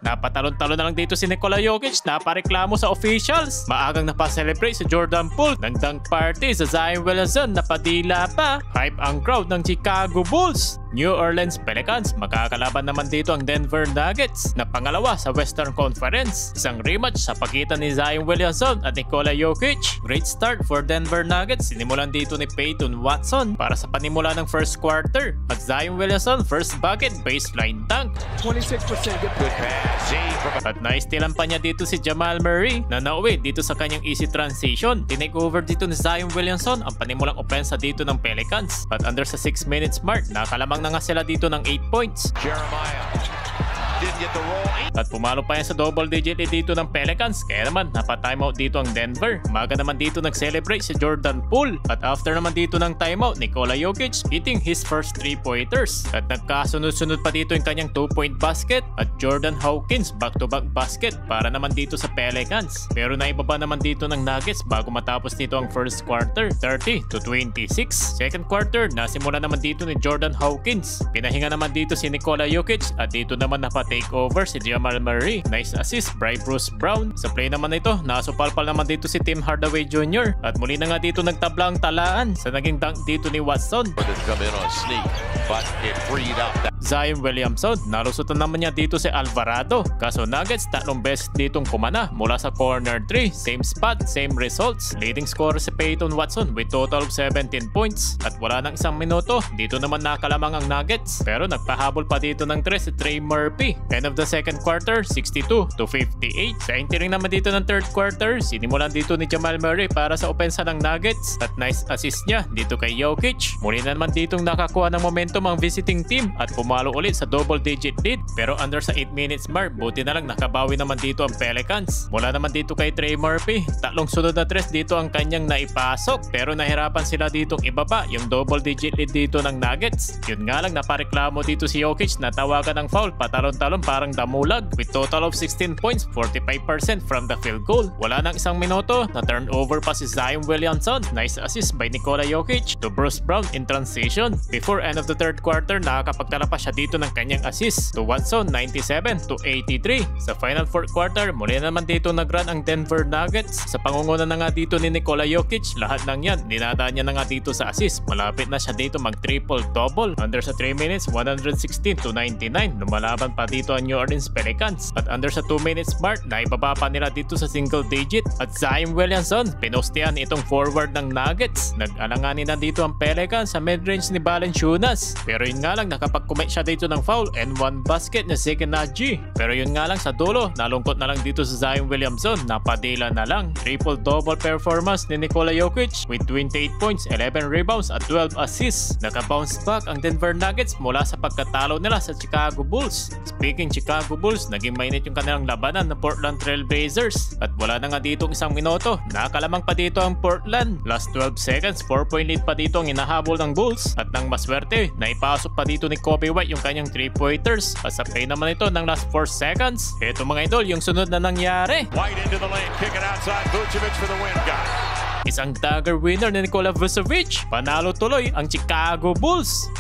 Napatalon-talon na lang dito si Nikola Jokic, napareklamo sa officials. Maagang napaselebrate si Jordan Poole ng dunk party sa Zion Williamson, napadila pa. Hype ang crowd ng Chicago Bulls. New Orleans Pelicans makakalaban naman dito ang Denver Nuggets na pangalawa sa Western Conference. Isang rematch sa pagitan ni Zion Williamson at Nikola Jokic. Great start for Denver Nuggets. Sinimulan dito ni Peyton Watson para sa panimula ng first quarter. At Zion Williamson first bucket, baseline dunk. 26% good pass. At naistilan pa niya dito si Jamal Murray na nauwi dito sa kanyang easy transition. Tinake over dito ni Zion Williamson ang panimulang opensa dito ng Pelicans. At under sa 6 minutes mark, nakalamang na nga sila dito ng 8 points. Jeremiah didn't get the roll. At pumalo pa yan sa double digit dito ng Pelicans, kaya naman napa-timeout dito ang Denver. Umaga naman dito nag-celebrate si Jordan Poole. At after naman dito ng timeout, Nikola Jokic hitting his first 3-pointers. At nagkasunod-sunod pa dito yung kanyang 2-point basket at Jordan Hawkins back-to-back basket para naman dito sa Pelicans. Pero naibaba naman dito ng Nuggets bago matapos nito ang first quarter, 30-26. Second quarter, nasimula naman dito ni Jordan Hawkins. Pinahinga naman dito si Nikola Jokic at dito naman napa-take over si Jamal Murray. Nice assist by Bruce Brown. Sa play naman ito, nasupalpal naman dito si Tim Hardaway Jr. At muli na nga dito nagtabla ang talaan sa naging dunk dito ni Watson. Zion Williamson, nalusutan naman niya dito si Alvarado. Kaso Nuggets, 3 beses ditong kumana mula sa corner 3. Same spot, same results. Leading scorer si Peyton Watson with total of 17 points. At wala nang isang minuto, dito naman nakalamang ang Nuggets. Pero nagpahabol pa dito ng 3 si Trey Murphy. End of the second quarter, 62-58. Sa entering naman dito ng third quarter, sinimulan dito ni Jamal Murray para sa opensa ng Nuggets. At nice assist niya dito kay Jokic. Muli na naman ditong nakakuha ng momentum ang visiting team at pumalo ulit sa double digit lead. Pero under sa 8 minutes mark, buti na lang nakabawi naman dito ang Pelicans. Mula naman dito kay Trey Murphy, 3 sunod na 3 dito ang kanyang naipasok. Pero nahirapan sila ditong ibaba yung double digit lead dito ng Nuggets. Yun nga lang, napareklamo dito si Jokic na tawagan ng foul, patalon-talon parang damulag with total of 16 points, 45% from the field goal. Wala nang isang minuto, na turnover pa si Zion Williamson. Nice assist by Nikola Jokic to Bruce Brown in transition. Before end of the third quarter, nakakapagtala pa siya dito ng kanyang assist to Watson, 97-83. Sa final fourth quarter, muli naman dito nag-run ang Denver Nuggets. Sa pangunguna na nga dito ni Nikola Jokic, lahat ng yan, dinadaan niya na nga dito sa assist. Malapit na siya dito mag-triple-double. Under sa 3 minutes, 116-99. Lumalaban pa dito ang New Orleans Pelicans. At under sa 2 minutes mark, naibaba pa nila dito sa single digit. At Zion Williamson, pinostihan itong forward ng Nuggets. Nag-alanganin na dito ang Pelicans sa mid-range ni Valanciunas. Pero yun nga lang, nakapag-commit siya dito ng foul and 1 basket na Sekenaji. Pero yun nga lang sa dulo, nalungkot na lang dito sa Zion Williamson, napadila na lang. Triple-double performance ni Nikola Jokic with 28 points, 11 rebounds at 12 assists. Naka-bounce back ang Denver Nuggets mula sa pagkatalo nila sa Chicago Bulls. Speaking Chicago Bulls, naging mainit yung kanilang labanan ng Portland Trail Blazers. At wala na nga ditong isang minuto, nakalamang pa dito ang Portland. Last 12 seconds, 4-point lead pa dito ang inahabol ng Bulls. At nang maswerte, naipasok pa dito ni Kobe White yung kanyang 3-pointers. At sa play naman ito ng last 4 seconds, eto mga idol, yung sunod na nangyari. White into the lane, kick it outside, Vucevic for the win, got it. Isang dagger winner ni Nikola Vucevic. Panalo tuloy ang Chicago Bulls.